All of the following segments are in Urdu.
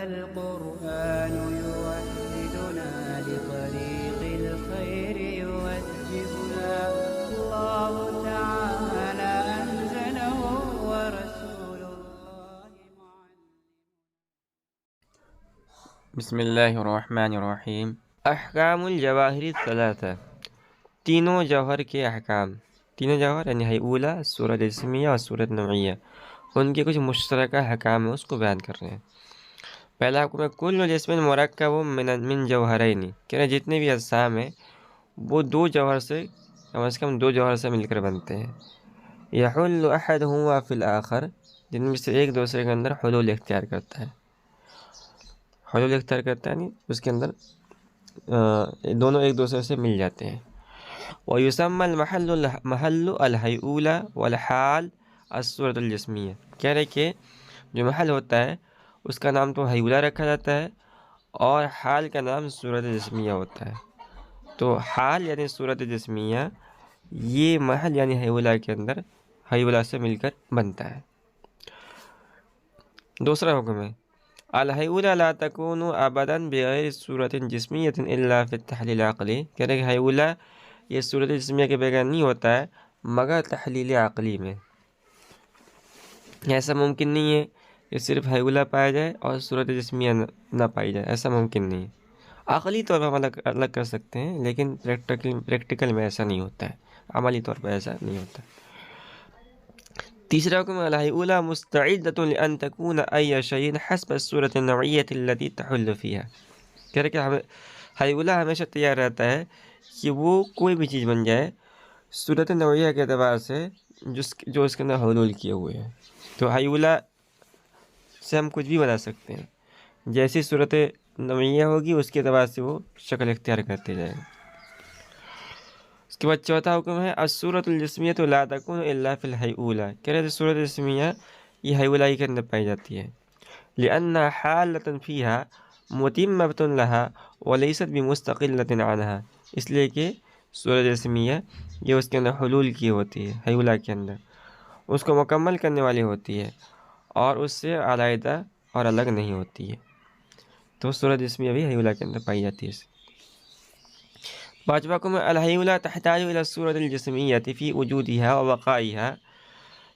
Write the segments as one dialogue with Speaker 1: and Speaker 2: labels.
Speaker 1: القرآن يوحدنا لطريق الخير يوجهنا الله تعالى أنزله ورسول الله
Speaker 2: بسم اللہ الرحمن الرحیم۔ احکام الجواہر الثلاثہ، تینوں جوہر کے احکام۔ تینوں جوہر یعنی اولا، صورت اسمیہ اور صورت نوعیہ، ان کے کچھ مشترکہ احکام ہیں، اس کو بیان کر رہے ہیں۔ پہلا حکم ہے کل جسم مرکب من جوہرین، کہ جتنے بھی اجسام ہیں وہ دو جوہر سے کم از کم دو جوہر سے مل کر بنتے ہیں۔ یحل احدہما فی الاخر، جن میں سے ایک دوسرے کے اندر حلول اختیار کرتا ہے۔ حلول اختیار کرتا ہے یعنی اس کے اندر دونوں ایک دوسرے سے مل جاتے ہیں۔ وَيُسَمَّى الْمَحَلُّ الْحَيْئُولَ وَالْحَالُ الصورت الجسمیہ، کہہ رہے کہ جو محل ہوتا ہے اس کا نام تو حیولہ رکھا جاتا ہے اور حال کا نام صورت جسمیہ ہوتا ہے۔ تو حال یعنی صورت جسمیہ، یہ محل یعنی حیولہ کے اندر حیولہ سے مل کر بنتا ہے۔ دوسرا حکم ہے الحیولہ لا تکون ابدا بغیر صورت جسمیۃ الا فی التحلیل عقلی، کہہ رہے کہ حیولہ یہ صورت جسمیہ کے بغیر نہیں ہوتا ہے مگر تحلیل عقلی میں۔ ایسا ممکن نہیں ہے کہ صرف حیولہ پایا جائے اور صورت جسمیہ نہ پائی جائے، ایسا ممکن نہیں ہے۔ عقلی طور پر ہم الگ کر سکتے ہیں لیکن پریکٹیکل میں ایسا نہیں ہوتا ہے، عملی طور پر ایسا نہیں ہوتا ہے۔ تیسرا حکم الحیولہ مستعدۃ لان تکون ای شیء حسب الصورت النوعیۃ التي تحل فیها، کہہ رہے کہ حیولہ ہمیشہ تیار رہتا ہے کہ وہ کوئی بھی چیز بن جائے صورت نوعیہ کے اعتبار سے جو اس کے اندر حلول کیے ہوئے ہیں۔ تو حیولہ سے ہم کچھ بھی بنا سکتے ہیں، جیسی صورت نوعیہ ہوگی اس کے اعتبار سے وہ شکل اختیار کرتے جائیں گے۔ اس کے بعد چوتھا حکم ہے الصورت الجسمیۃ لا تکون الا فی الحیولہ، کہہ رہے صورت جسمیہ یہ حیولہ ہی کے اندر پائی جاتی ہے۔ لأن حالۃ فیہا متمۃ لہا ولیست بمستقلۃ عنہا، اس لیے کہ صورت جسمیہ یہ اس کے اندر حلول کی ہوتی ہے، حیولہ کے اندر اس کو مکمل کرنے والی ہوتی ہے اور اس سے علیحدہ اور الگ نہیں ہوتی ہے۔ تو صورت جسمیہ بھی حیولہ کے اندر پائی جاتی ہے۔ پانچواں حکم الحیولہ تحتاج الی الصورت الجسمیۃ فی وجودها وبقائها،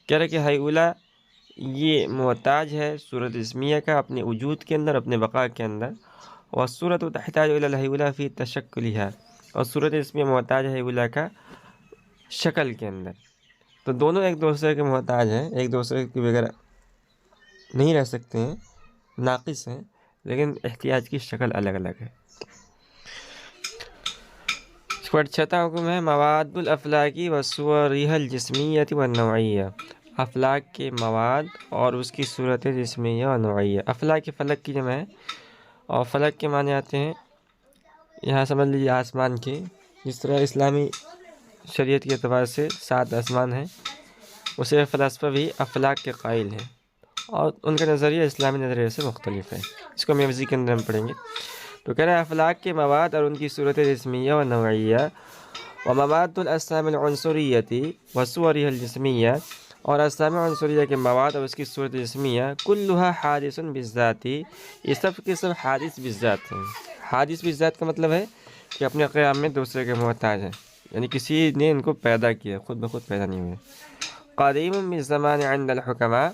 Speaker 2: کہہ رہے کہ حیولہ یہ محتاج ہے صورت جسمیہ کا اپنے وجود کے اندر، اپنے بقا کے اندر، والصورت تحتاج الی الحیولہ فی تشکلها، اور صورت جسمیہ محتاج ہے حیولہ کا شکل کے اندر۔ تو دونوں ایک دوسرے کے محتاج ہیں، ایک دوسرے کے بغیر نہیں رہ سکتے ہیں، ناقص ہیں، لیکن احتیاج کی شکل الگ الگ ہے۔ اس پر چھٹا حکم ہے مواد الافلاکی وصورها الجسمیۃ والنوعیہ، افلاک کے مواد اور اس کی صورت جسمیہ اور نوعیہ۔ افلاک فلک کی جمع ہے اور فلک کے معنی آتے ہیں یہاں سمجھ لیجیے آسمان کے، جس طرح اسلامی شریعت کے اعتبار سے 7 آسمان ہیں، اسے فلاسفہ بھی افلاک کے قائل ہیں اور ان کا نظریہ اسلامی نظریے سے مختلف ہے۔ اس کو میوزک کے اندر ہم پڑھیں گے۔ تو کہہ رہے ہیں افلاک کے مواد اور ان کی صورت جسمیہ و نوعیہ، ومواد الاجسام العنصریۃ وصورها الجسمیہ، اور اجسام عنصریہ کے مواد اور اس کی صورت جسمیہ، کلھا حادث بالذات، یہ سب کے سب حادث بالذات ہیں۔ حادث بالذات کا مطلب ہے کہ اپنے قیام میں دوسرے کے محتاج ہیں، یعنی کسی نے ان کو پیدا کیا، خود بخود پیدا نہیں ہوئے۔ قدیم بالزمان عند الحکماء،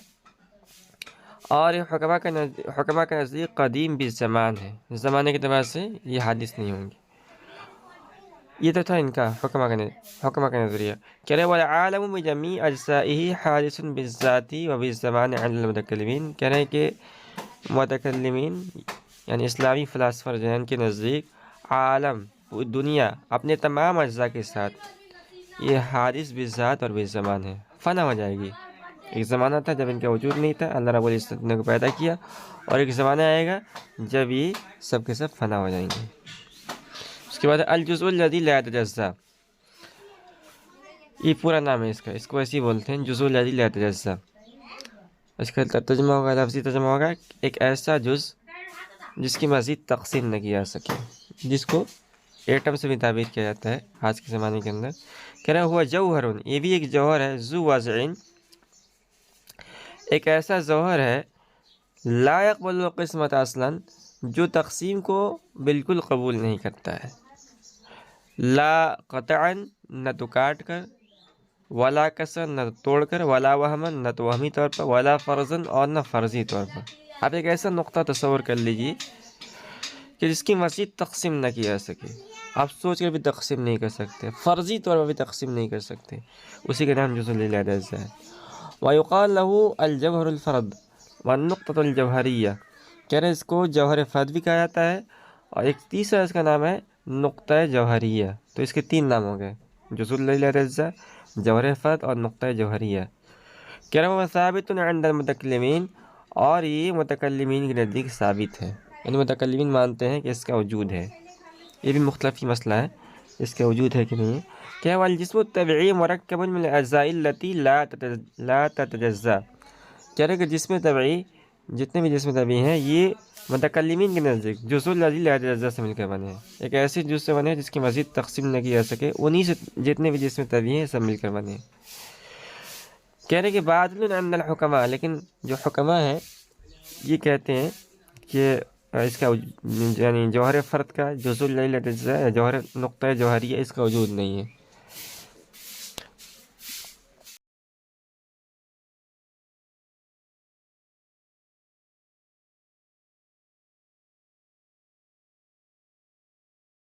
Speaker 2: اور حکماء کا نزدیک قدیم بالزمان ہے، زمانے کے اعتبار سے یہ حادث نہیں ہوں گے۔ یہ تو تھا ان کا حکماء کا نظریہ۔ کہہ رہے والعالم بجمیع اجزائہ حادث بالذات وبالزمان عند المتکلمین، کہہ رہے ہیں کہ متکلمین یعنی اسلامی فلاسفر جو ہیں ان کے نزدیک عالم دنیا اپنے تمام اجزاء کے ساتھ یہ حادث بالذات اور بالزمان ہے، فنا ہو جائے گی۔ ایک زمانہ تھا جب ان کا وجود نہیں تھا، اللہ رب العزت نے کو پیدا کیا، اور ایک زمانہ آئے گا جب یہ سب کے سب فنا ہو جائیں گے۔ اس کے بعد الجزء الذی لا یتجزا، یہ پورا نام ہے اس کو ایسے ہی بولتے ہیں، جزء الذی لا یتجزا۔ اس کا ترجمہ ہوگا، لفظی ترجمہ ہوگا ایک ایسا جز جس کی مزید تقسیم نہ کی جا سکے، جس کو ایٹم سے بھی تعبیر کیا جاتا ہے آج کے زمانے کے اندر۔ کہہ رہا ہوا جوہر، یہ بھی ایک جوہر ہے، ذو وضع، ایک ایسا جوہر ہے لا يقبل القسمت اصلاً، جو تقسیم کو بالکل قبول نہیں کرتا ہے، لا قطعاً نہ تو کاٹ کر، ولا کسر نہ توڑ کر، ولا وہمن نہ تو وہمی طور پر، ولا فرضاً اور نہ فرضی طور پر۔ آپ ایک ایسا نقطہ تصور کر لیجیے کہ جس کی مزید تقسیم نہ کی جا سکے، آپ سوچ کے بھی تقسیم نہیں کر سکتے، فرضی طور پر بھی تقسیم نہیں کر سکتے، اسی کا نام جزء لا يتجزأ ہے۔ ويقال له الجوہر الفرد والنقطة الجوہریہ، کہہ رہے اس کو جوہر فرد بھی کہا جاتا ہے، اور ایک تیسرا اس کا نام ہے نقطہ جوہریہ۔ تو اس کے تین نام ہو گئے، جزء لا يتجزأ، جوہر فرد اور نقطہ جوہریہ۔ کہہ رہے وہ ثابت عند المتکلمین، اور یہ متکلمین کے نزدیک ثابت ہے، یعنی متکلمین مانتے ہیں کہ اس کا وجود ہے۔ یہ بھی مختلف مسئلہ ہے، اس کا وجود ہے کہ نہیں ہے۔ کیا والجسم الطبعی مرکب من الاجزاء التي لا تتجزا، کہہ رہے کہ جسم طبعی، جتنے بھی جسم طبعی ہیں، یہ متکلمین کے نزدیک جزء الذی لا یتجزا سے مل کر بنے ہیں، ایک ایسی جز سے بنے ہیں جس کی مزید تقسیم نہ کی جا سکے، انہی سے جتنے بھی جسم طبعی ہیں سب مل کر بنے ہیں۔ کہہ رہے کہ باطل عند الحکماء، لیکن جو حکماء ہیں یہ کہتے ہیں کہ اس کا یعنی جوہر فرد کا جزء لا یتجزا، جوہر نقطہ جوہریہ، اس کا وجود نہیں ہے۔